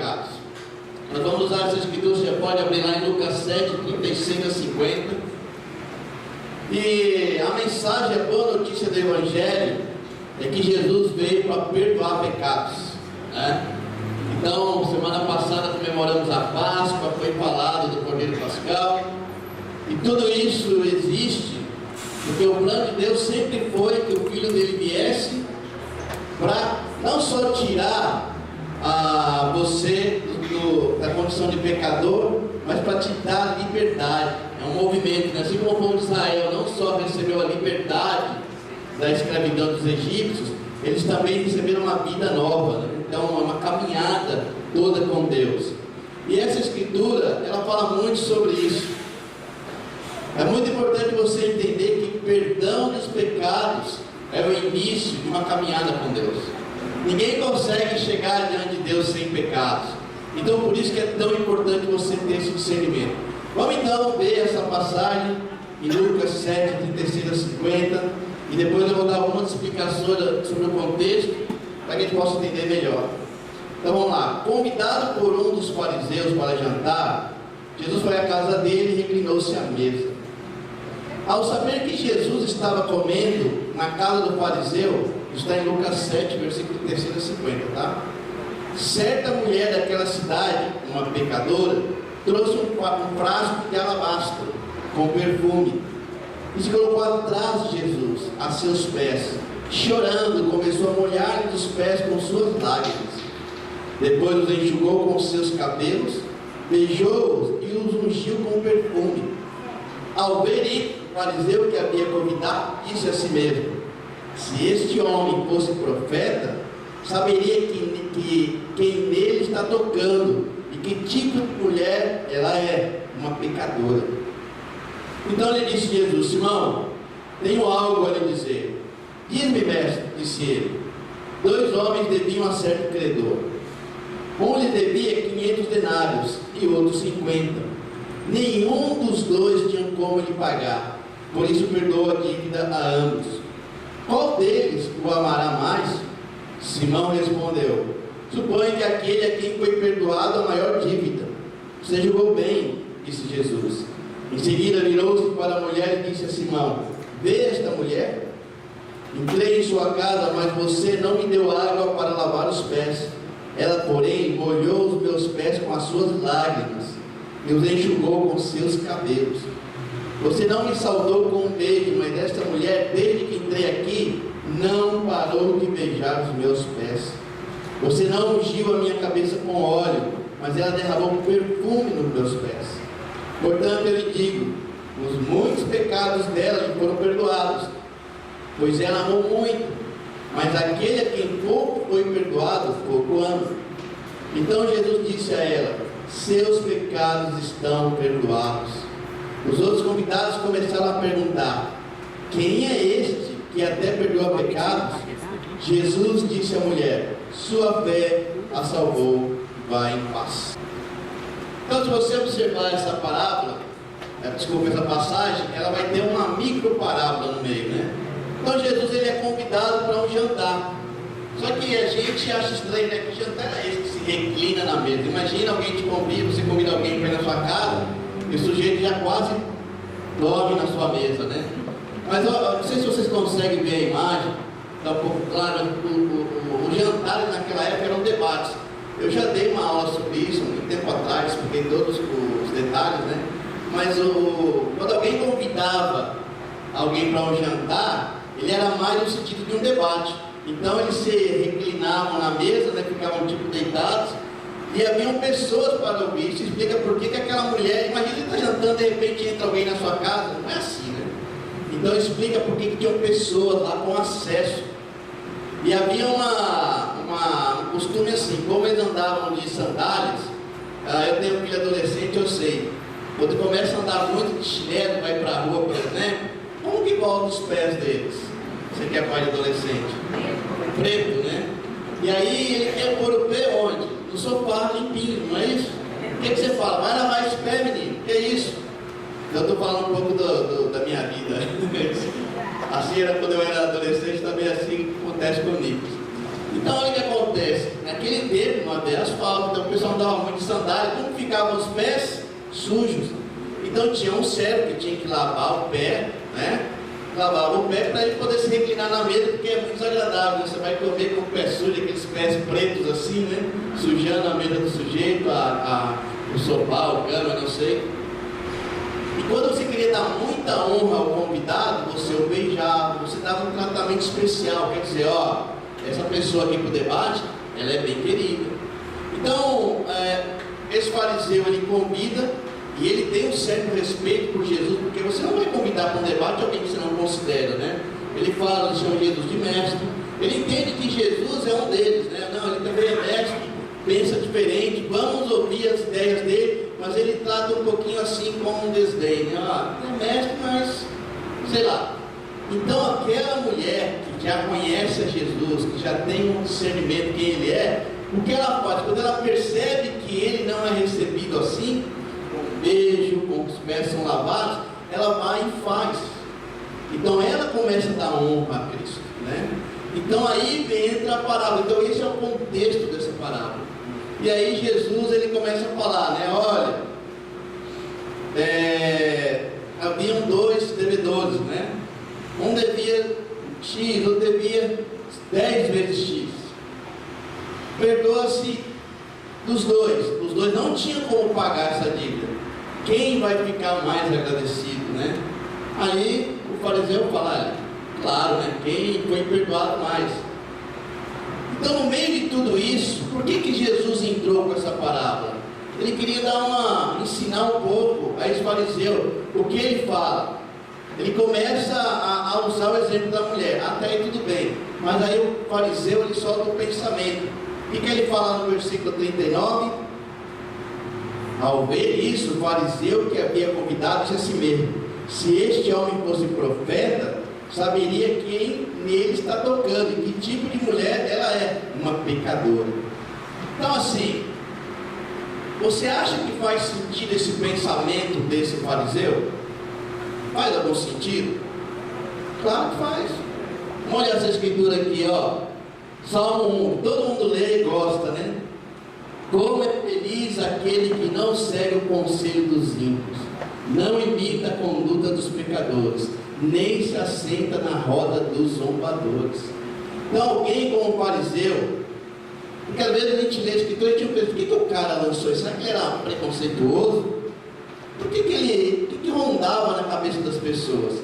pecados. Nós vamos usar essa escritura, você pode abrir lá em Lucas 7, 36 a 50. E a mensagem, a boa notícia do Evangelho é que Jesus veio para perdoar pecados, né? Então, semana passada comemoramos a Páscoa, foi falado do Cordeiro Pascal, e tudo isso existe porque o plano de Deus sempre foi que o Filho dele viesse para não só tirar você da condição de pecador, mas para te dar liberdade. É um movimento, né? Assim como o povo de Israel não só recebeu a liberdade da escravidão dos egípcios, eles também receberam uma vida nova, né? Então é uma caminhada toda com Deus. E essa escritura, ela fala muito sobre isso. É muito importante você entender que perdão dos pecados é o início de uma caminhada com Deus. Ninguém consegue chegar diante de Deus sem pecados. Então por isso que é tão importante você ter esse discernimento. Vamos então ver essa passagem em Lucas 7, 36 a 50. E depois eu vou dar algumas explicações sobre o contexto, para que a gente possa entender melhor. Então vamos lá. Convidado por um dos fariseus para jantar, Jesus foi à casa dele e reclinou-se à mesa. Ao saber que Jesus estava comendo na casa do fariseu, está em Lucas 7, versículo 36 a 50, tá? Certa mulher daquela cidade, uma pecadora, trouxe um frasco de alabastro com perfume e se colocou atrás de Jesus, a seus pés. Chorando, começou a molhar-lhe os pés com suas lágrimas. Depois os enxugou com seus cabelos, beijou-os e os ungiu com perfume. Ao ver isso, o fariseu que havia convidado disse a si mesmo: se este homem fosse profeta, saberia que quem nele está tocando e que tipo de mulher ela é, uma pecadora. Então ele disse a Jesus: Simão, tenho algo a lhe dizer. Diz-me, mestre, disse ele. 2 homens deviam a certo credor. Um lhe devia 500 denários e outro 50. Nenhum dos dois tinha como lhe pagar, por isso perdoou a dívida a ambos. Qual deles o amará mais? Simão respondeu: suponho que aquele a quem foi perdoado a maior dívida. Você julgou bem, disse Jesus. Em seguida virou-se para a mulher e disse a Simão: vê esta mulher? Entrei em sua casa, mas você não me deu água para lavar os pés. Ela, porém, molhou os meus pés com as suas lágrimas e os enxugou com seus cabelos. Você não me saudou com um beijo, mas esta mulher, desde que entrei aqui, não parou de beijar os meus pés. Você não ungiu a minha cabeça com óleo, mas ela derramou perfume nos meus pés. Portanto, eu lhe digo: os muitos pecados dela lhe foram perdoados, pois ela amou muito. Mas aquele a quem pouco foi perdoado, pouco ama. Então Jesus disse a ela: seus pecados estão perdoados. Os outros convidados começaram a perguntar: quem é este que até perdoa pecados? Jesus disse à mulher: sua fé a salvou, vá em paz. Então, se você observar essa parábola, essa passagem, ela vai ter uma micro parábola no meio, né? Então Jesus ele é convidado para um jantar. Só que a gente acha estranho, né? Que jantar é esse que se reclina na mesa. Imagina alguém te convida, você convida alguém para ir na sua casa e o sujeito já quase dorme na sua mesa, né? Mas não sei se vocês conseguem ver a imagem, está um pouco claro. O jantar naquela época eram debates. Eu já dei uma aula sobre isso muito tempo atrás, expliquei todos os detalhes, né? Mas quando alguém convidava alguém para um jantar, ele era mais no sentido de um debate. Então eles se reclinavam na mesa, né, ficavam tipo deitados, e haviam pessoas para ouvir. Isso explica por que aquela mulher, imagina ele está jantando, de repente entra alguém na sua casa. Não é assim, né? Então explica por que tinham pessoas lá com acesso. E havia um costume assim, como eles andavam de sandálias. Eu tenho um filho adolescente, eu sei. Quando começa a andar muito de chinelo, vai para a rua, por exemplo, como que volta os pés deles? Você que é pai de adolescente? Preto, né? E aí ele quer pôr o pé onde? No sofá, limpinho, não é isso? O que você fala? Vai lavar esse pé, menino? Que é isso? Eu estou falando um pouco da minha vida. Assim era quando eu era adolescente, também assim acontece comigo. Então olha o que acontece. naquele tempo não havia asfalto, então o pessoal andava muito de sandália, como ficavam os pés sujos. Então tinha um servo que tinha que lavar o pé, né? Lavava o pé para ele poder se reclinar na mesa, porque é muito desagradável. Você vai comer com o pé sujo, aqueles pés pretos assim, né? Sujando a mesa do sujeito, o sofá, o cama, não sei. E quando você queria dar muita honra ao convidado, você o beijava, você dava um tratamento especial. Quer dizer, ó, essa pessoa aqui para o debate, ela é bem querida. Então, esse fariseu, ele convida, e ele tem um certo respeito por Jesus, porque você não vai convidar para um debate alguém que você não considera, né? Ele fala, ele chama Jesus de mestre, ele entende que Jesus é um deles, né? Não, ele também é mestre, pensa diferente, vamos ouvir as ideias dele, mas ele trata um pouquinho assim com um desdém, né? É mestre, mas sei lá. Então aquela mulher que já conhece a Jesus, que já tem um discernimento quem ele é, o que ela faz? Quando ela percebe que ele não é recebido assim, com um beijo, com os pés são lavados, ela vai e faz. Então ela começa a dar honra a Cristo, né? Então aí entra a parábola. Então esse é o contexto dessa parábola. E aí Jesus, ele começa a falar, né? Olha, haviam dois devedores, né? Um devia X, outro devia 10 vezes X. Perdoa-se dos dois. Os dois não tinham como pagar essa dívida. Quem vai ficar mais agradecido, né? Aí o fariseu fala, claro, né? Quem foi perdoado mais. Então, no meio de tudo isso, por que Jesus entrou com essa parábola? Ele queria ensinar um pouco a esse fariseu. O que ele fala? Ele começa a usar o exemplo da mulher. Até aí tudo bem. Mas aí o fariseu, ele solta o pensamento. O que ele fala no versículo 39? Ao ver isso, o fariseu que havia convidado disse a si mesmo: se este homem fosse profeta, saberia quem nele está tocando e que tipo de mulher ela é, uma pecadora. Então assim, você acha que faz sentido esse pensamento desse fariseu? Faz algum sentido? Claro que faz. Olha essa escritura aqui, ó. Salmo 1, todo mundo lê e gosta, né? Como é feliz aquele que não segue o conselho dos ímpios, não imita a conduta dos pecadores, nem se assenta na roda dos zombadores. Então alguém como o fariseu, porque às vezes a gente lê a escritura e a gente pensa, por que o cara lançou isso? Será que ele era preconceituoso? Por que rondava na cabeça das pessoas?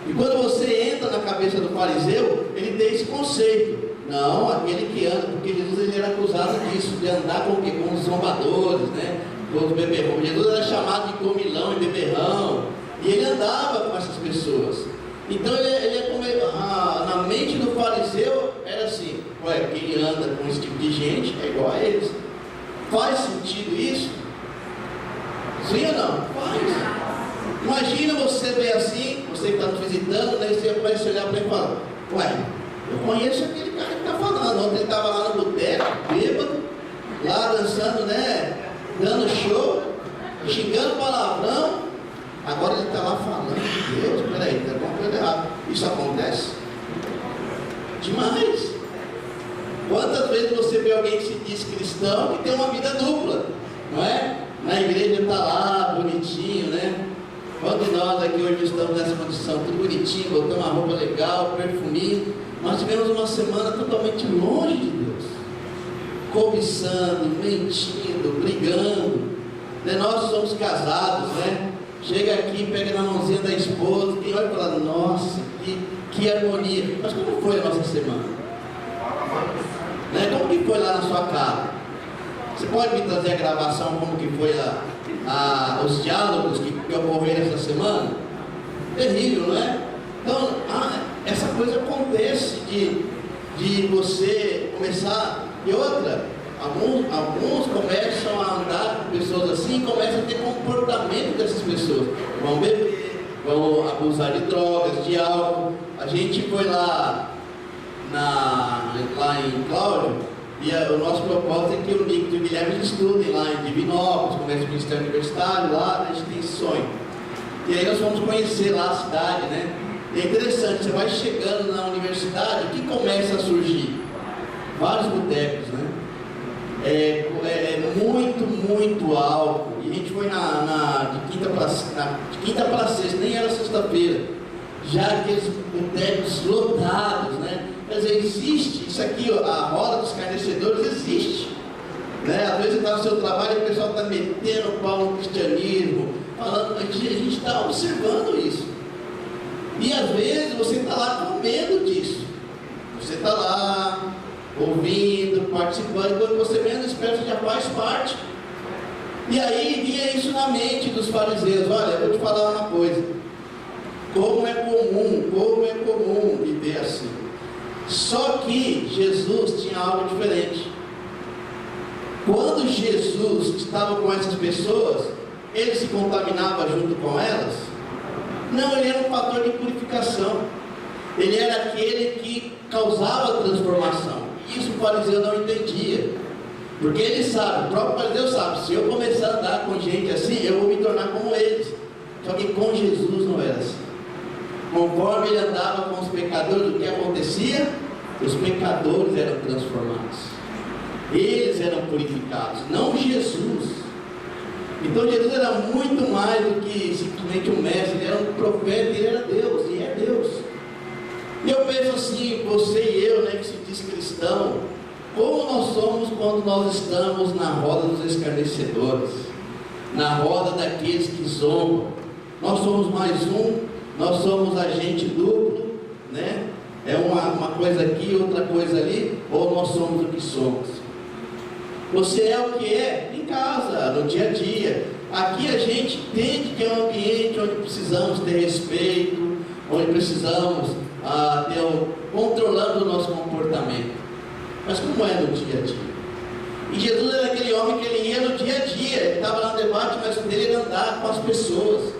E quando você entra na cabeça do fariseu, ele tem esse conceito. Não, aquele que anda, porque Jesus ele era acusado disso, de andar com os zombadores, né? Com os beberrão. Jesus era chamado de comilão e beberrão, e ele andava com essas pessoas. Então na mente do fariseu era assim: ué, quem anda com esse tipo de gente é igual a eles. Faz sentido isso? Sim ou não? Faz. Imagina você ver assim, você que está nos visitando, né? Você começa a olhar para ele e falar: ué, eu conheço aquele cara que está falando. Ontem ele estava lá no boteco, bêbado, lá dançando, né? Dando show, xingando palavrão. Agora ele está lá falando de Deus. Peraí, tem alguma coisa errada. Isso acontece? Demais. Quantas vezes você vê alguém que se diz cristão e tem uma vida dupla, não é? Na igreja está lá, bonitinho, né? Quantos de nós aqui hoje estamos nessa condição, tudo bonitinho, botando uma roupa legal, perfuminho, mas tivemos uma semana totalmente longe de Deus, cobiçando, mentindo, brigando, né? Nós somos casados, né? Chega aqui, pega na mãozinha da esposa, e olha e fala: nossa, que harmonia. Mas como foi a nossa semana? Né? Como que foi lá na sua casa? Você pode me trazer a gravação, como que foi os diálogos que ocorreram essa semana? Terrível, não é? Então, essa coisa acontece de você começar. E outra, alguns começam a andar com pessoas assim e começam a ter comportamento dessas pessoas. Vão beber, vão abusar de drogas, de álcool. A gente foi lá em Cláudio, e o nosso propósito é que o Nick e o Guilherme estudem lá em Divinópolis, começa o Ministério Universitário, lá a gente tem esse sonho. E aí nós vamos conhecer lá a cidade, né? E é interessante, você vai chegando na universidade, o que começa a surgir? Vários botecos, né? muito álcool. E a gente foi de quinta para sexta, nem era sexta-feira, já aqueles botecos lotados, né? Quer dizer, existe isso aqui, a roda dos escarnecedores existe, né? Às vezes você está no seu trabalho e o pessoal está metendo o pau no cristianismo, falando, a gente está observando isso. E às vezes você está lá com medo disso. Você está lá ouvindo, participando, quando você menos espera, você já faz parte. E aí vinha isso na mente dos fariseus. Olha, eu vou te falar uma coisa. Como é comum viver assim. Só que Jesus tinha algo diferente. Quando Jesus estava com essas pessoas, ele se contaminava junto com elas? Não, ele era um fator de purificação. Ele era aquele que causava transformação. Isso o fariseu não entendia. Porque ele sabe, o próprio fariseu sabe, se eu começar a andar com gente assim, eu vou me tornar como eles. Só que com Jesus não era assim. Conforme ele andava com os pecadores, o que acontecia? Os pecadores eram transformados. Eles eram purificados, não Jesus. Então Jesus era muito mais do que simplesmente um mestre. Ele era um profeta, ele era Deus, e é Deus. E eu penso assim, você e eu, né, que se diz cristão, como nós somos quando nós estamos na roda dos escarnecedores, na roda daqueles que zombam. Nós somos mais um, nós somos agente duplo, né? É uma coisa aqui, outra coisa ali, ou nós somos o que somos. Você é o que é em casa, no dia a dia. Aqui a gente entende que é um ambiente onde precisamos ter respeito, onde precisamos controlando o nosso comportamento. Mas como é no dia a dia? E Jesus era aquele homem que ele ia no dia a dia. Ele estava lá no debate, mas o dele era andar com as pessoas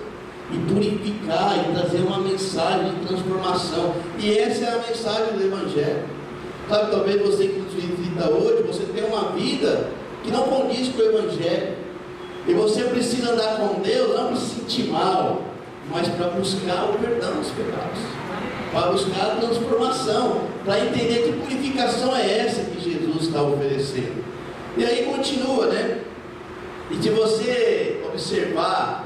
e purificar e trazer uma mensagem de transformação. E essa é a mensagem do Evangelho. Sabe, talvez você que nos visita hoje, você tem uma vida que não condiz com o Evangelho. E você precisa andar com Deus, não para se sentir mal, mas para buscar o perdão dos pecados, para buscar a transformação, para entender que purificação é essa que Jesus está oferecendo. E aí continua, né? E se você observar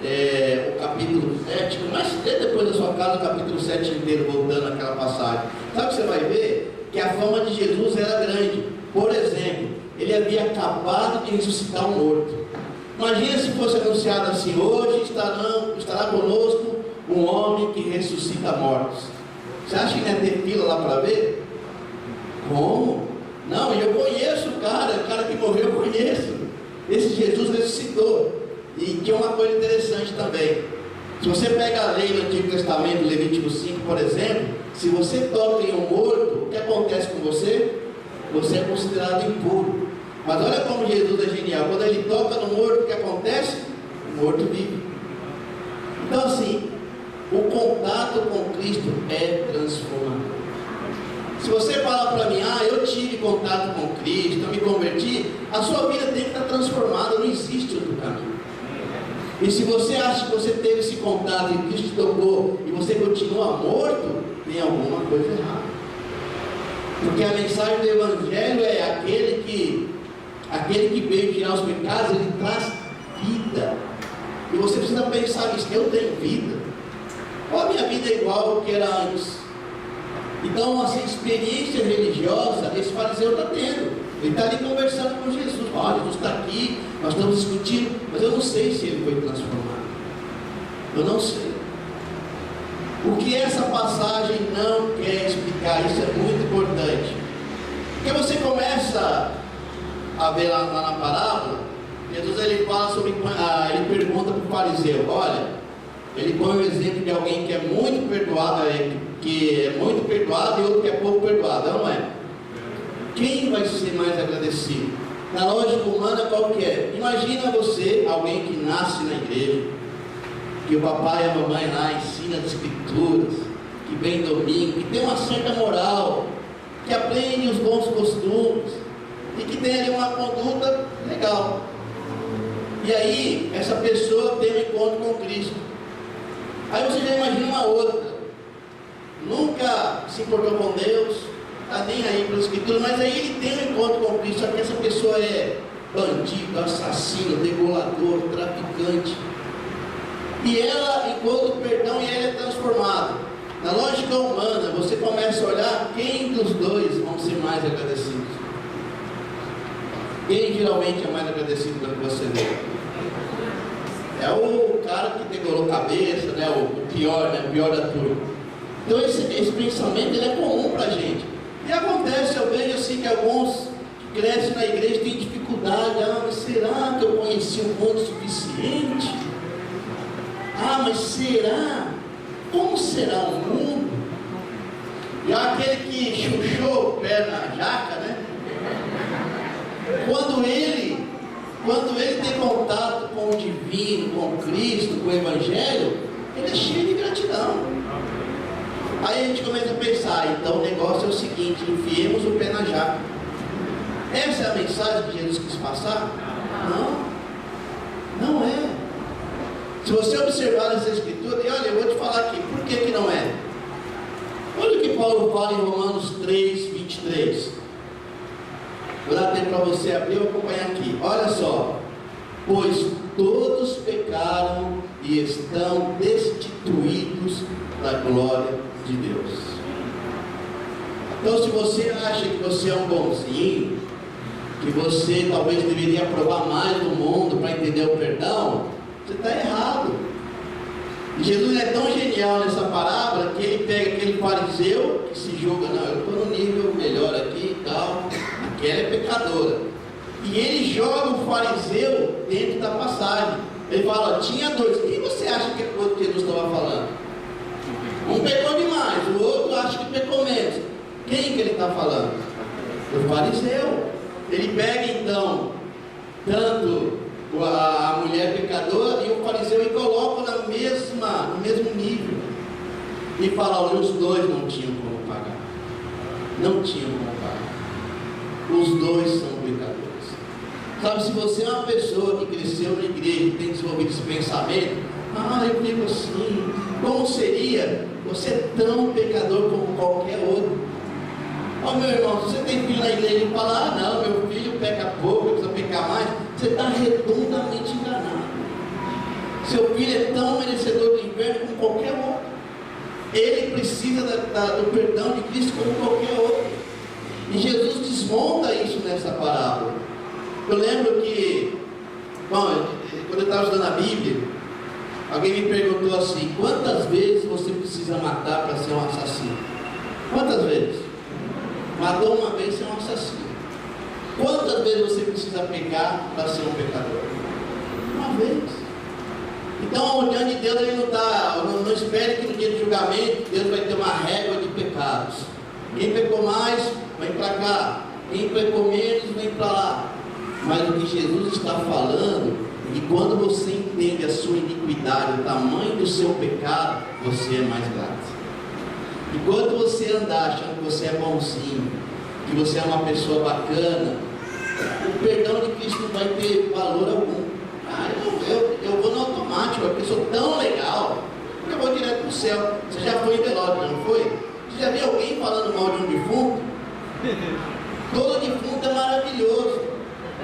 o capítulo 7, mas depois da sua casa, o capítulo 7 inteiro, voltando àquela passagem, sabe o que você vai ver? Que a fama de Jesus era grande. Por exemplo, ele havia acabado de ressuscitar um morto. Imagina se fosse anunciado assim: hoje estará conosco um homem que ressuscita mortos. Você acha que não ia ter fila lá para ver? Como? Não, eu conheço o cara que morreu eu conheço. Esse Jesus ressuscitou. E tinha uma coisa interessante também. Se você pega a lei do Antigo Testamento, Levítico 5, por exemplo, se você toca em um morto, o que acontece com você? Você é considerado impuro. Mas olha como Jesus é genial. Quando ele toca no morto, o que acontece? O morto vive. Então assim, o contato com Cristo é transformador. Se você falar para mim, eu tive contato com Cristo, eu me converti, a sua vida tem que estar transformada, não existe outro caminho. E se você acha que você teve esse contato e Cristo te tocou e você continua morto, tem alguma coisa errada. Porque a mensagem do Evangelho é aquele que veio tirar os pecados, ele traz vida. E você precisa pensar nisso: eu tenho vida? Ou a minha vida é igual ao que era antes? Então, essa experiência religiosa, esse fariseu está tendo. Ele está ali conversando com Jesus. Olha, Jesus está aqui, nós estamos discutindo, mas eu não sei se ele foi transformado. Eu não sei. O que essa passagem não quer explicar, isso é muito importante. Porque você começa a ver lá na parábola, Jesus ele fala sobre, ele pergunta para o fariseu, olha, ele põe o exemplo de alguém que é muito perdoado, e outro que é pouco perdoado, não é? Quem vai ser mais agradecido? Na lógica humana, qual que é? Imagina você, alguém que nasce na igreja, que o papai e a mamãe lá ensina as escrituras, que vem domingo, que tem uma certa moral, que aprende os bons costumes, e que tem ali uma conduta legal. E aí, essa pessoa tem um encontro com Cristo. Aí você já imagina uma outra, nunca se importou com Deus, está nem nem aí para a Escritura, mas aí ele tem um encontro com Cristo, só que essa pessoa é bandido, assassino, degolador, traficante. E ela encontra o perdão e ela é transformada. Na lógica humana, você começa a olhar quem dos dois vão ser mais agradecidos. Quem geralmente é mais agradecido pelo que você vê? É o cara que degolou a cabeça, né? O pior, né? O pior da turma. Então esse pensamento ele é comum para a gente. E acontece, eu vejo assim que alguns que crescem na igreja têm dificuldade. Mas será que eu conheci o mundo suficiente? Mas será? Como será o mundo? E aquele que chuchou o pé na jaca, né? Quando ele tem contato com o divino, com Cristo, com o Evangelho, ele é cheio de gratidão. Aí a gente começa a pensar, então o negócio é o seguinte: enfiemos o pé na jaca. Essa é a mensagem que Jesus quis passar? Não é. Se você observar essa escritura, e olha, eu vou te falar aqui, por que não é? Olha o que Paulo fala em Romanos 3, 23. Vou dar tempo para você abrir e acompanhar aqui. Olha só. Pois todos pecaram e estão destituídos da glória de Deus. Então, se você acha que você é um bonzinho, que você talvez deveria provar mais do mundo para entender o perdão, você está errado. E Jesus é tão genial nessa parábola que ele pega aquele fariseu que se julga, não, eu estou no nível melhor aqui e tal, aquela é pecadora. E ele joga o fariseu dentro da passagem. Ele fala, tinha dois. Quem você acha que é o que Jesus estava falando? Um pecou demais, o outro acha que pecou menos. Quem que ele está falando? O fariseu. Ele pega então tanto a mulher pecadora e o fariseu e coloca no mesmo nível. E fala, olha, os dois não tinham como pagar. Não tinham como pagar. Os dois são pecadores. Sabe, se você é uma pessoa que cresceu na igreja e tem desenvolvido esse pensamento, eu digo assim, como seria você tão pecador como qualquer outro? Meu irmão, se você tem filho na igreja e fala, não, meu filho peca pouco, precisa pecar mais, você está redondamente enganado. Seu filho é tão merecedor do inferno como qualquer outro. Ele precisa do perdão de Cristo como qualquer outro. E Jesus desmonta isso nessa parábola. Eu lembro que, quando eu estava estudando a Bíblia, alguém me perguntou assim, quantas vezes você precisa matar para ser um assassino? Quantas vezes? Matou uma vez, você é um assassino. Quantas vezes você precisa pecar para ser um pecador? Uma vez. Então, diante de Deus, ele não espere que no dia do julgamento, Deus vai ter uma régua de pecados. Quem pecou mais, vem para cá. Quem pecou menos, vem para lá. Mas o que Jesus está falando, é que quando você entende a sua iniquidade, o tamanho do seu pecado, você é mais grato. Enquanto você andar achando que você é bonzinho, que você é uma pessoa bacana, o perdão de Cristo não vai ter valor algum. Eu vou no automático, porque eu sou tão legal, que eu vou direto para o céu. Você já foi em velório, não foi? Você já viu alguém falando mal de um defunto? Todo defunto é maravilhoso.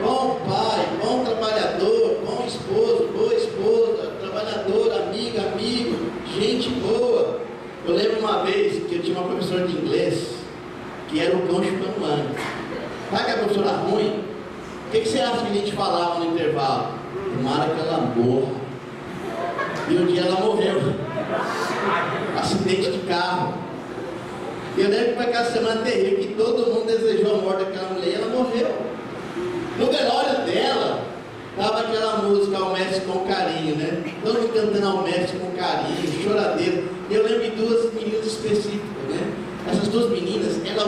Bom pai, bom trabalhador, bom esposo, boa esposa, trabalhador, amigo, gente boa. Eu lembro uma vez que eu tinha uma professora de inglês que era o cão chupando manga. Sabe que a professora ruim? O que você acha que a gente falava no intervalo? Tomara que ela morra. E um dia ela morreu. Acidente de carro. E eu lembro que foi aquela semana terrível que todo mundo desejou a morte daquela mulher e ela morreu. No velório dela, estava aquela música Ao Mestre com Carinho, né? Todo mundo cantando Ao Mestre com Carinho, choradeiro. E eu lembro de duas meninas específicas, né? Essas duas meninas, elas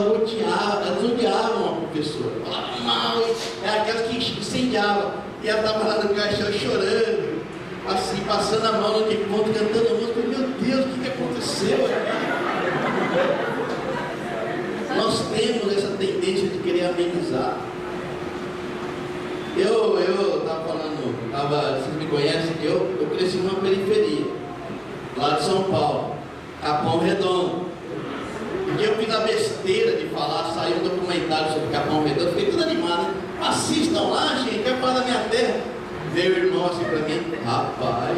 odiavam a professora. Falavam mal, aquelas que incendiavam. E ela estava lá no caixão chorando, assim, passando a mão no defunto, cantando a música. Meu Deus, o que aconteceu aqui? Nós temos essa tendência de querer amenizar. Eu estava falando, vocês me conhecem, eu cresci numa periferia, lá de São Paulo, Capão Redondo. E eu fiz a besteira de falar, saiu documentário sobre Capão Redondo, fiquei tudo animado, né? Assistam lá, gente, quer falar da minha terra. Veio o irmão assim pra mim, rapaz,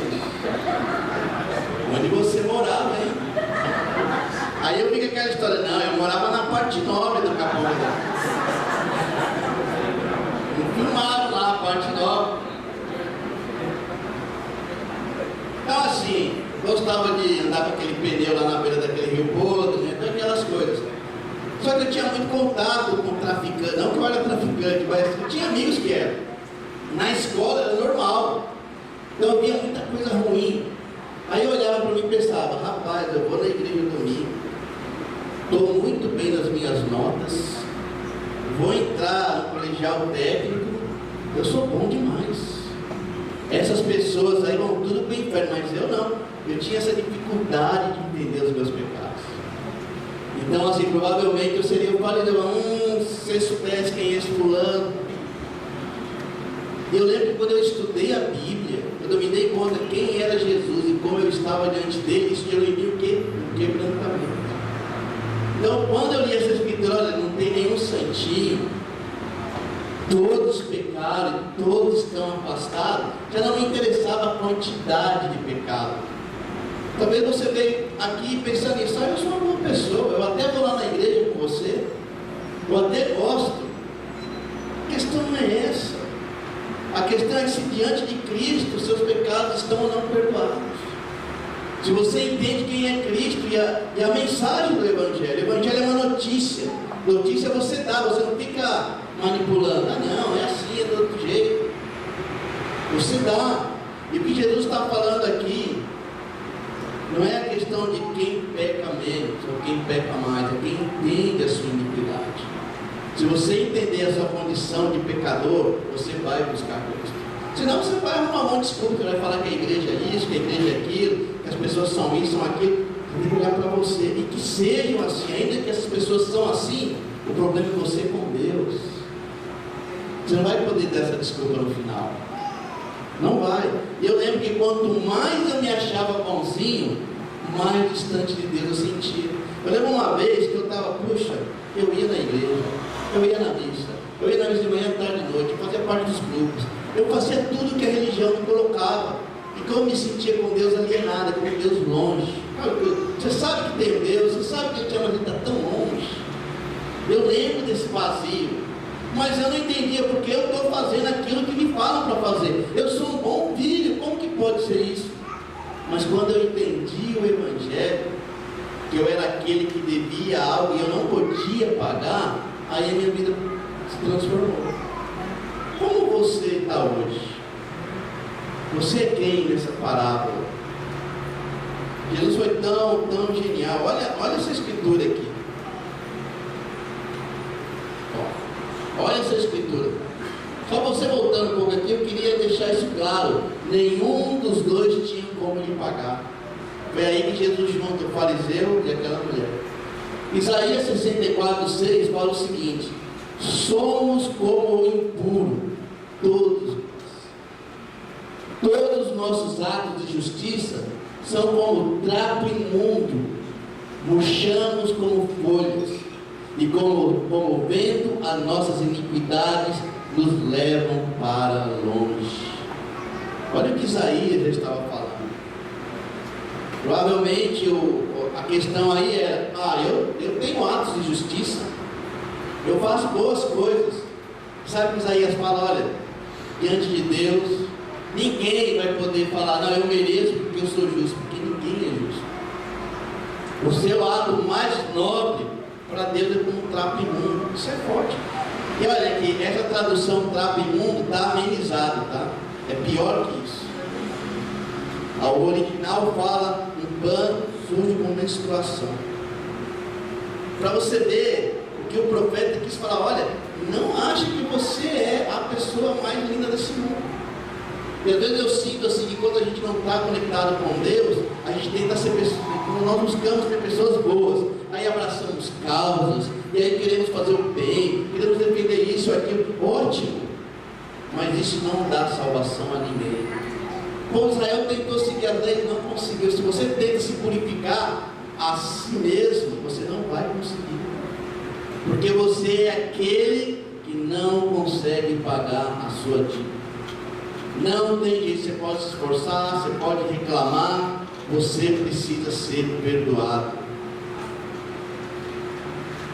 onde você morava, hein? Aí eu vi com aquela história, não, eu morava na parte nobre do Capão Redondo. Filmaram lá a parte nobre. Então assim, gostava de andar com aquele pneu lá na beira daquele rio podre, né? Então aquelas coisas. Só que eu tinha muito contato com traficante, não que eu era traficante, mas eu tinha amigos que eram. Na escola era normal. Então eu via muita coisa ruim. Aí eu olhava para mim e pensava, rapaz, eu vou na igreja domingo, estou muito bem nas minhas notas, vou entrar no colegial técnico, eu sou bom demais. Essas pessoas aí vão tudo para o inferno, mas eu não. Eu tinha essa dificuldade de entender os meus pecados. Então assim, provavelmente eu seria o fariseu, se você soubesse quem é esse fulano. Eu lembro que quando eu estudei a Bíblia, quando eu me dei conta quem era Jesus e como eu estava diante dele, isso gerou em mim o quê? Um quebrantamento. Então, quando eu li essa escritura, olha, não tem nenhum santinho, todos pecaram, todos estão afastados, já não me interessava a quantidade de pecado. Talvez você veio aqui pensando nisso, eu sou uma boa pessoa, eu até vou lá na igreja com você, eu até gosto. A questão não é essa. A questão é que se diante de Cristo seus pecados estão ou não perdoados. Se você entende quem é Cristo e a mensagem do Evangelho. O Evangelho é uma notícia. Notícia você dá, você não fica manipulando. Ah não, é assim, é do outro jeito. Você dá. E o que Jesus está falando aqui não é a questão de quem peca menos ou quem peca mais, é quem entende a sua iniquidade. Se você entender a sua condição de pecador, você vai buscar Cristo. Senão você vai arrumar um monte de desculpa, você vai falar que a igreja é isso, que a igreja é aquilo, que as pessoas são isso, são aquilo. Você tem que olhar para você e que sejam assim, ainda que essas pessoas são assim, o problema é você com Deus. Você não vai poder dar essa desculpa no final. Não vai. E eu lembro que quanto mais eu me achava bonzinho, mais distante de Deus eu sentia. Eu lembro uma vez que eu estava, puxa, eu ia na igreja, eu ia na missa de manhã, tarde e noite, eu fazia parte dos grupos, eu fazia tudo que a religião me colocava, e que eu me sentia com Deus alienado, com Deus longe. Você sabe que tem Deus, você sabe que Ele te ama, Ele está tão longe. Eu lembro desse vazio, mas eu não entendia porque eu estou fazendo aquilo que me falam para fazer. Eu sou um bom filho, como que pode ser isso? Mas quando eu entendi o Evangelho, que eu era aquele que devia algo e eu não podia pagar, aí a minha vida se transformou. Como você está hoje? Você é quem nessa parábola? Jesus foi tão genial. Olha essa escritura aqui. Olha essa escritura. Só você voltando um pouco aqui, eu queria deixar isso claro. Nenhum dos dois tinha como lhe pagar. Foi aí que Jesus junta o fariseu e aquela mulher. Isaías 64:6 fala o seguinte: somos como o impuro, todos os nossos atos de justiça são como trapo imundo, murchamos como folhas, e como vento, as nossas iniquidades nos levam para longe. Olha o que Isaías já estava falando. Provavelmente a questão aí era, eu tenho atos de justiça, eu faço boas coisas. Sabe o que Isaías fala? Olha, diante de Deus, ninguém vai poder falar, não, eu mereço porque eu sou justo, porque ninguém é justo. O seu ato mais nobre para Deus é como um trapo imundo. Isso é forte. E olha aqui, essa tradução trapo imundo está amenizada, tá? É pior que isso. O original fala um pano sujo com menstruação. Para você ver o que o profeta quis falar, olha, não ache que você é a pessoa mais linda desse mundo. E às vezes eu sinto assim que quando a gente não está conectado com Deus, a gente tenta ser pessoas, nós buscamos ser pessoas boas, aí abraçamos causas, e aí queremos fazer o bem, queremos defender isso, aquilo, ótimo, mas isso não dá salvação a ninguém. Como Israel tentou seguir as leis, não conseguiu. Se você tenta se purificar a si mesmo, você não vai conseguir. Porque você é aquele que não consegue pagar a sua dívida. Não tem jeito, você pode se esforçar, você pode reclamar, você precisa ser perdoado.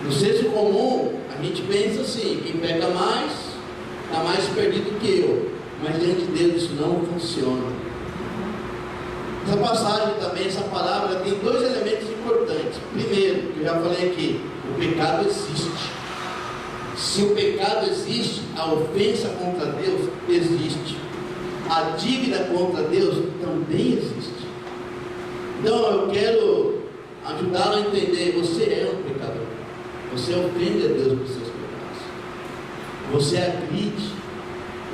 No senso comum, a gente pensa assim: quem peca mais, está mais perdido que eu. Mas diante de Deus isso não funciona. Essa passagem também, essa palavra, tem dois elementos importantes. Primeiro, que eu já falei aqui, o pecado existe. Se o pecado existe, a ofensa contra Deus existe. A dívida contra Deus também existe. Então eu quero ajudá-lo a entender: você é um pecador. Você ofende a Deus por seus pecados. Você agride.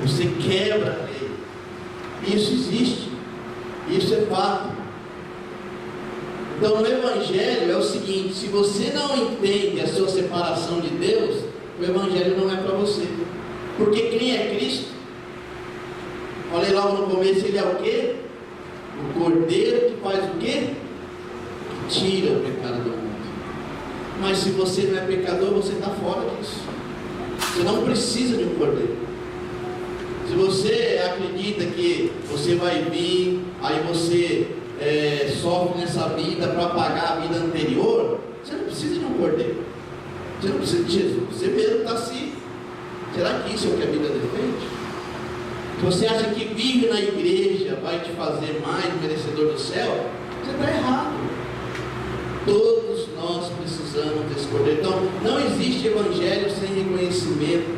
Você quebra a lei. Isso existe. Isso é fato. Então no Evangelho é o seguinte: se você não entende a sua separação de Deus, o Evangelho não é para você. Porque quem é Cristo? Falei logo no começo, ele é o quê? O Cordeiro que faz o quê? Que tira o pecado do mundo. Mas se você não é pecador, você está fora disso. Você não precisa de um Cordeiro. Se você acredita que você vai vir, aí você sofre nessa vida para pagar a vida anterior, você não precisa de um Cordeiro. Você não precisa de Jesus. Você mesmo está assim. Será que isso é o que a Bíblia defende? Se você acha que vive na igreja vai te fazer mais merecedor do céu, você está errado. Todos nós precisamos desse Cordeiro. Então, não existe evangelho sem reconhecimento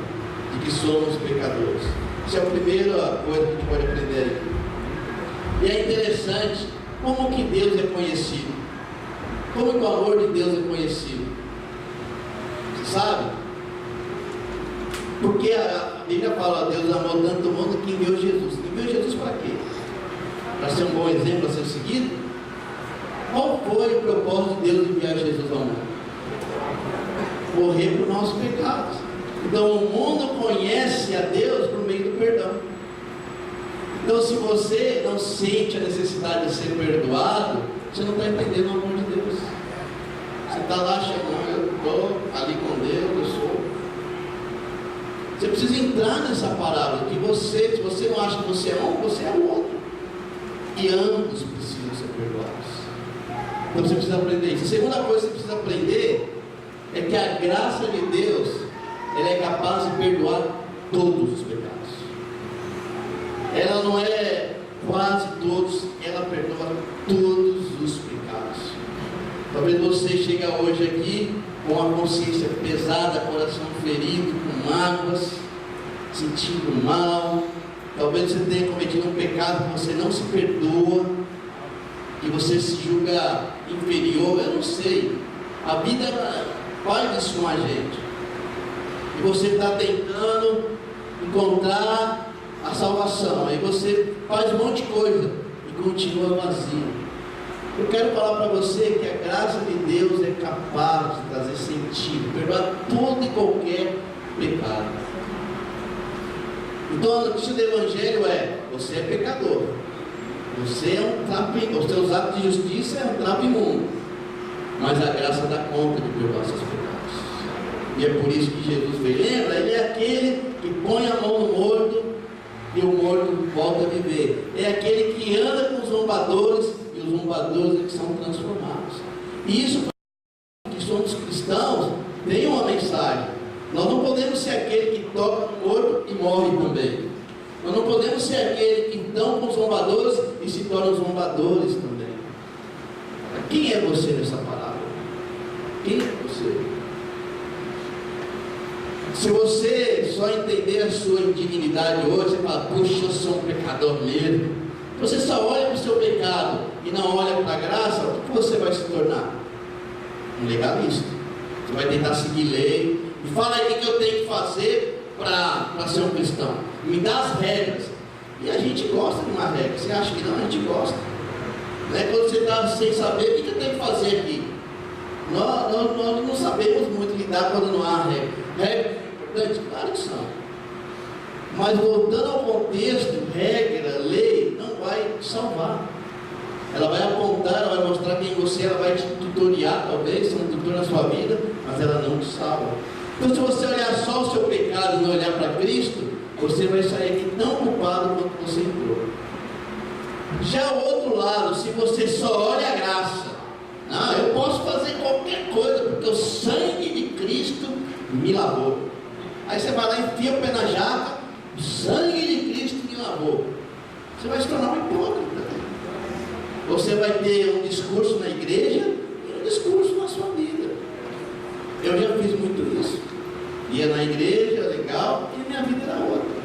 de que somos pecadores. Essa é a primeira coisa que a gente pode aprender aqui. E é interessante como que Deus é conhecido. Como que o amor de Deus é conhecido. Você sabe? Porque a Bíblia fala: Deus amou tanto o mundo que enviou Jesus. Enviou Jesus para quê? Para ser um bom exemplo a ser seguido? Qual foi o propósito de Deus enviar Jesus ao mundo? Morrer por nossos pecados. Então o mundo conhece a Deus por meio do perdão. Então se você não sente a necessidade de ser perdoado, você não está entendendo o amor de Deus. Você está lá achando: eu estou ali com Deus, eu sou. Você precisa entrar nessa parábola, que você, se você não acha que você é um, você é o outro. E ambos precisam ser perdoados. Então você precisa aprender isso. A segunda coisa que você precisa aprender é que a graça de Deus, ela é capaz de perdoar todos os pecados. Ela não é quase todos, ela perdoa todos os pecados. Talvez você chegue hoje aqui com a consciência pesada, coração ferido, com mágoas, sentindo mal. Talvez você tenha cometido um pecado que você não se perdoa, e você se julga inferior. Eu não sei. A vida faz isso com a gente. E você está tentando encontrar a salvação. Aí você faz um monte de coisa e continua vazio. Eu quero falar para você que a graça de Deus é capaz de trazer sentido, perdoar todo e qualquer pecado. Então a notícia do Evangelho é: você é pecador, você é um trapo, os seus atos de justiça é um trapo imundo, mas a graça dá conta de perdoar seus pecados. E é por isso que Jesus veio. Lembra? Ele é aquele que põe a mão no morto e o morto volta a viver. É aquele que anda com os zombadores, e os zombadores é que são transformados. E isso, que somos cristãos, tem uma mensagem. Nós não podemos ser aquele que toca no morto e morre também. Nós não podemos ser aquele que estão com os zombadores e se tornam zombadores também. Quem é você nessa palavra? Quem é você? Se você só entender a sua indignidade hoje, você fala: puxa, eu sou um pecador mesmo. Se você só olha para o seu pecado e não olha para a graça, o que você vai se tornar? Um legalista. Você vai tentar seguir lei. E fala aí o que eu tenho que fazer para ser um cristão. Me dá as regras. E a gente gosta de uma regra. Você acha que não? A gente gosta. Né? Quando você está sem saber, o que eu tenho que fazer aqui? Nós não sabemos muito lidar quando não há regra. Regras importantes? Claro que são. Mas voltando ao contexto, regra, lei, não vai te salvar. Ela vai apontar, ela vai mostrar quem você é, ela vai te tutoriar, talvez, ser um tutor na sua vida, mas mas ela não te salva. Então, se você olhar só o seu pecado e não olhar para Cristo, você vai sair aqui tão culpado quanto você entrou. Já o outro lado, se você só olha a graça, não, eu posso fazer qualquer coisa, porque o sangue de Cristo me lavou. Aí você vai lá e enfia o pé na jaca, o sangue de Cristo me lavou. Você vai se tornar um hipócrita. Você vai ter um discurso na igreja e um discurso na sua vida. Eu já fiz muito isso. Ia na igreja, legal, e minha vida era outra.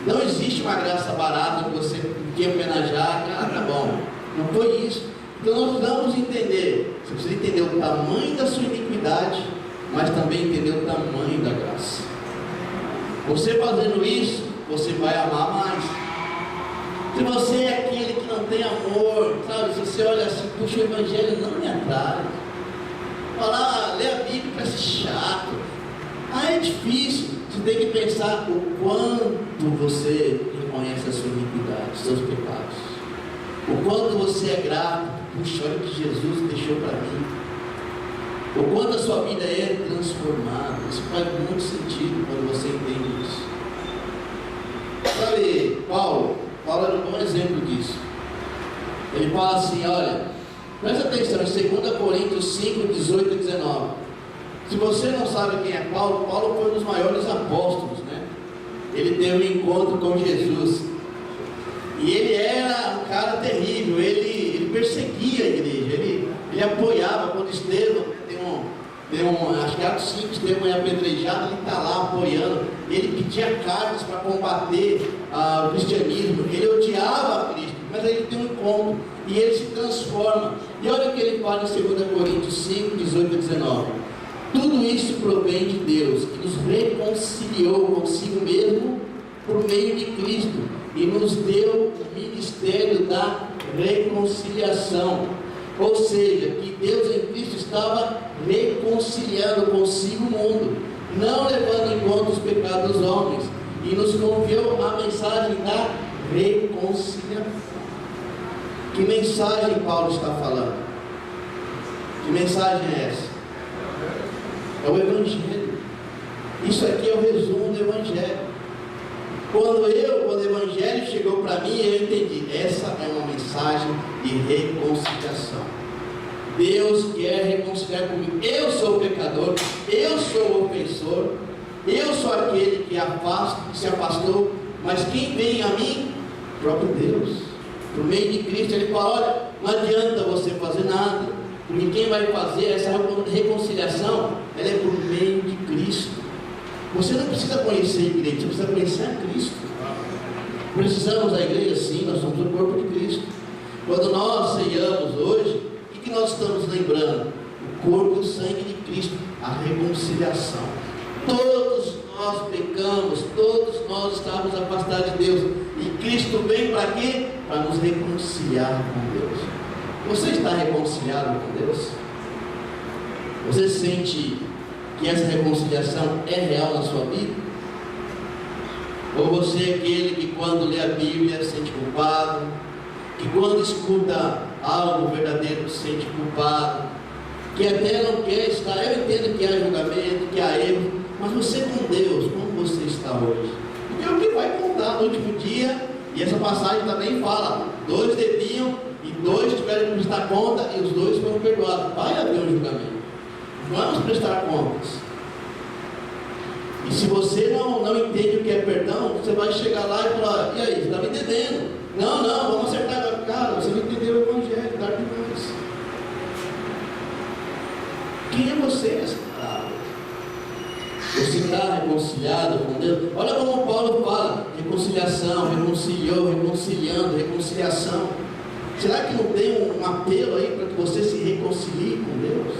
Não existe uma graça barata que você enfia o pé na jaca, tá bom. Não foi isso. Então nós precisamos entender. Você precisa entender o tamanho da sua iniquidade, mas também entender o tamanho da graça. Você fazendo isso, você vai amar mais. Se você é aquele que não tem amor, sabe? Se você olha assim, puxa, o evangelho não me atrai. Falar, ler a Bíblia parece chato. É difícil. Você tem que pensar o quanto você reconhece a sua iniquidade, os seus pecados. O quanto você é grato. Puxa, olha o que Jesus deixou para mim. O quanto a sua vida é transformada. Isso faz muito sentido quando você entende isso. Sabe, Paulo era um bom exemplo disso. Ele fala assim, olha, presta atenção, em 2 Coríntios 5, 18 e 19. Se você não sabe quem é Paulo foi um dos maiores apóstolos, né? Ele teve um encontro com Jesus. E ele era um cara terrível, ele perseguia a igreja, ele apoiava. Quando Estevão, acho que Atos 5, Estevão é apedrejado, ele está lá apoiando. Ele pedia cartas para combater o cristianismo, ele odiava a Cristo, mas aí ele tem um encontro e ele se transforma. E olha o que ele fala em 2 Coríntios 5, 18 e 19. Tudo isso provém de Deus, que nos reconciliou consigo mesmo por meio de Cristo e nos deu o ministério da reconciliação. Ou seja, que Deus em Cristo estava reconciliando consigo o mundo, não levando em conta os pecados dos homens, e nos confiou a mensagem da reconciliação. Que mensagem Paulo está falando? Que mensagem é essa? É o Evangelho. Isso aqui é o resumo do Evangelho. Quando o Evangelho chegou para mim, eu entendi, essa é uma mensagem de reconciliação. Deus quer reconciliar comigo. Eu sou o pecador, eu sou o ofensor, eu sou aquele que se afastou, mas quem vem a mim? O próprio Deus. Por meio de Cristo, Ele fala, olha, não adianta você fazer nada, porque quem vai fazer essa reconciliação, ela é por meio de Cristo. Você não precisa conhecer a igreja, você precisa conhecer a Cristo. Precisamos da igreja, sim, nós somos o corpo de Cristo. Quando nós ceiamos hoje, o que nós estamos lembrando? O corpo e o sangue de Cristo, a reconciliação. Todos nós pecamos, todos nós estamos afastados de Deus, e Cristo vem para quê? Para nos reconciliar com Deus. Você está reconciliado com Deus? Você sente que essa reconciliação é real na sua vida? Ou você é aquele que quando lê a Bíblia se sente culpado, que quando escuta algo verdadeiro se sente culpado, que até não quer estar? Eu entendo que há julgamento, que há erro, mas você com Deus, como você está hoje? Porque é o que vai contar no último dia, e essa passagem também fala, 2 deviam e 2 tiveram que prestar conta e os 2 foram perdoados. Vai haver um julgamento. Vamos prestar contas. E se você não entende o que é perdão, você vai chegar lá e falar, e aí, você está me entendendo? Não, vamos acertar a cara, você não entendeu o Evangelho, tarde demais. Quem é você nessa palavra? Você está reconciliado com Deus? Olha como Paulo fala, reconciliação, reconciliou, reconciliando, reconciliação. Será que não tem um apelo aí para que você se reconcilie com Deus?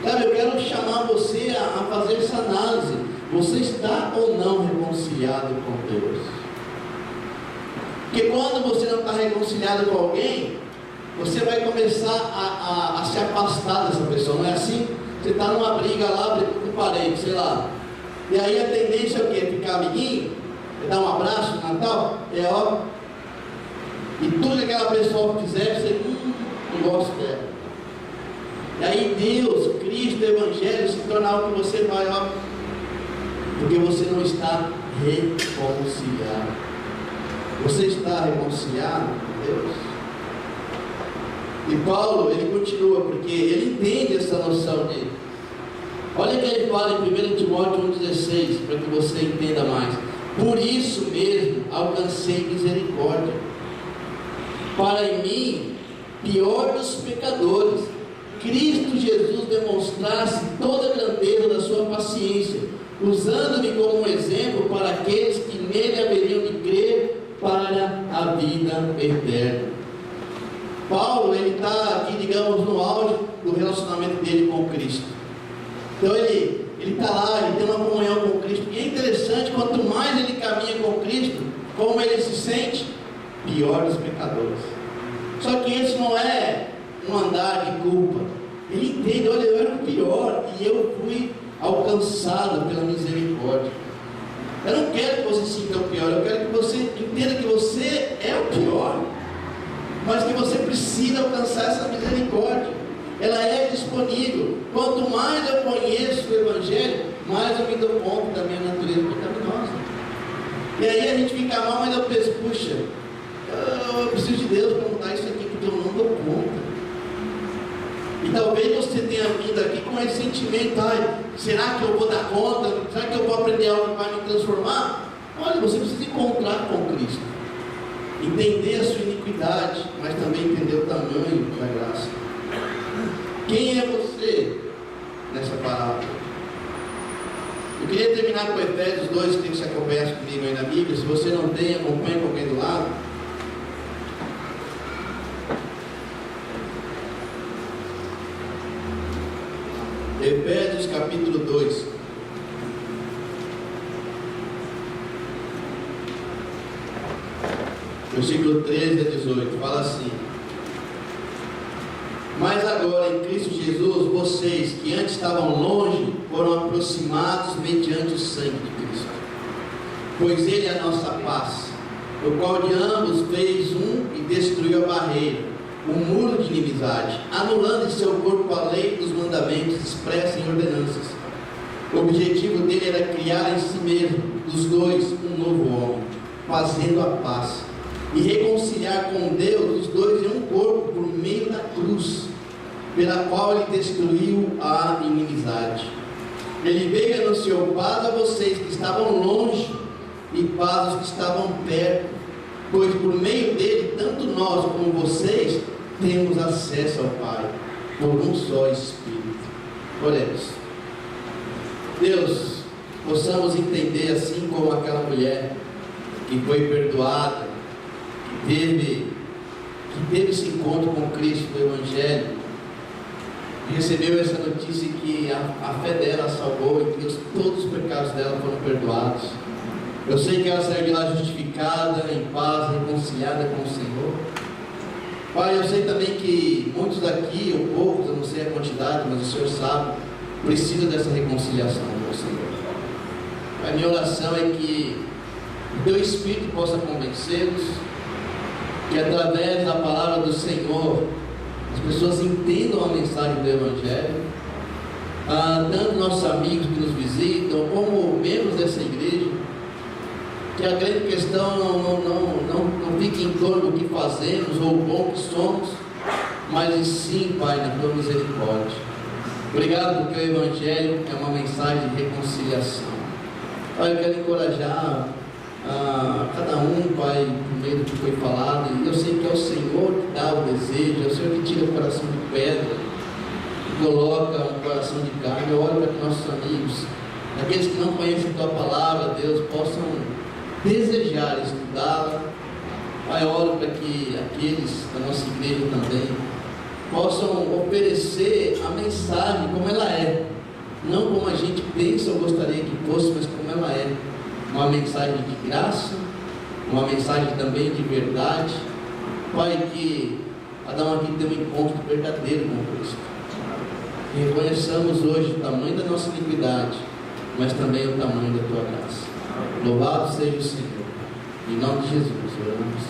Sabe, eu quero chamar você a fazer essa análise. Você está ou não reconciliado com Deus? Porque quando você não está reconciliado com alguém, você vai começar a se afastar dessa pessoa, não é assim? Você está numa briga lá, briga com o parente, sei lá. E aí a tendência é o quê? Ficar amiguinho? É dar um abraço no Natal? É óbvio. E tudo que aquela pessoa fizer, você não gosta dela. E aí Deus, Cristo, o Evangelho se torna algo que você vai, ó, porque você não está reconciliado. Você está reconciliado com Deus? E Paulo, ele continua, porque ele entende essa noção dele. Olha o que ele fala em 1 Timóteo 1,16, para que você entenda mais. Por isso mesmo alcancei misericórdia, para em mim, pior dos pecadores, Cristo Jesus demonstrasse toda a grandeza da sua paciência, usando-me como um exemplo para aqueles que nele haveriam de crer para a vida eterna. Paulo, ele está aqui, digamos, no auge do relacionamento dele com Cristo. Então ele está lá, ele tem uma comunhão com Cristo. E é interessante, quanto mais ele caminha com Cristo, como ele se sente? Pior dos pecadores. Só que esse não é um andar de culpa. Ele entende, olha, eu era o pior e eu fui alcançado pela misericórdia. Eu não quero que você sinta o pior, eu quero que você entenda que você é o pior, mas que você precisa alcançar essa misericórdia. Ela é disponível. Quanto mais eu conheço o Evangelho, mais eu me dou conta da minha natureza pecaminosa. E aí a gente fica mal, mas eu penso, puxa, eu preciso de Deus para mudar isso aqui, porque eu não dou conta. E talvez você tenha vindo aqui com esse sentimento, será que eu vou dar conta? Será que eu vou aprender algo que vai me transformar? Olha, você precisa encontrar com Cristo, entender a sua iniquidade, mas também entender o tamanho da graça. Quem é você nessa palavra? Eu queria terminar com Efésios 2, que você acompanha comigo aí na Bíblia. Se você não tem, acompanha com alguém do lado. Efésios capítulo 2. Versículo 13 a 18, fala assim: mas agora em Cristo Jesus, vocês que antes estavam longe, foram aproximados mediante o sangue de Cristo, pois Ele é a nossa paz, o qual de ambos fez um e destruiu a barreira, o muro de inimizade, anulando em seu corpo a lei dos mandamentos expressa em ordenanças. O objetivo dele era criar em si mesmo, dos dois, um novo homem, fazendo a paz, e reconciliar com Deus os dois em um corpo por meio da cruz, pela qual ele destruiu a inimizade. Ele veio e anunciou paz a vocês que estavam longe e paz aos que estavam perto, pois por meio dele, tanto nós como vocês temos acesso ao Pai, por um só Espírito. Oremos. Deus, possamos entender, assim como aquela mulher que foi perdoada, que teve esse encontro com Cristo do Evangelho, e recebeu essa notícia que a fé dela a salvou e que todos os pecados dela foram perdoados. Eu sei que ela saiu de lá justificada, em paz, reconciliada com o Senhor. Pai, eu sei também que muitos daqui, ou poucos, eu não sei a quantidade, mas o Senhor sabe, precisam dessa reconciliação com o Senhor. A minha oração é que o Teu Espírito possa convencê-los, que através da palavra do Senhor as pessoas entendam a mensagem do Evangelho, tanto nossos amigos que nos visitam, como membros dessa igreja, que a grande questão não fique em torno do que fazemos ou o bom que somos, mas sim, Pai, na Tua misericórdia. Obrigado porque o Evangelho é uma mensagem de reconciliação. Pai, eu quero encorajar cada um, Pai, por meio do que foi falado, e eu sei que é o Senhor que dá o desejo, é o Senhor que tira o coração de pedra e coloca um coração de carne. Eu oro para que nossos amigos, aqueles que não conhecem a Tua palavra, Deus, possam desejar estudá-la. Pai, eu oro para que aqueles da nossa igreja também possam oferecer a mensagem como ela é, não como a gente pensa ou gostaria que fosse, mas como ela é. Uma mensagem de graça, uma mensagem também de verdade. Pai, que cada um aqui tenha um encontro verdadeiro com Cristo. E reconheçamos hoje o tamanho da nossa iniquidade, mas também o tamanho da Tua graça. Louvado seja o Senhor. Em nome de Jesus, oramos.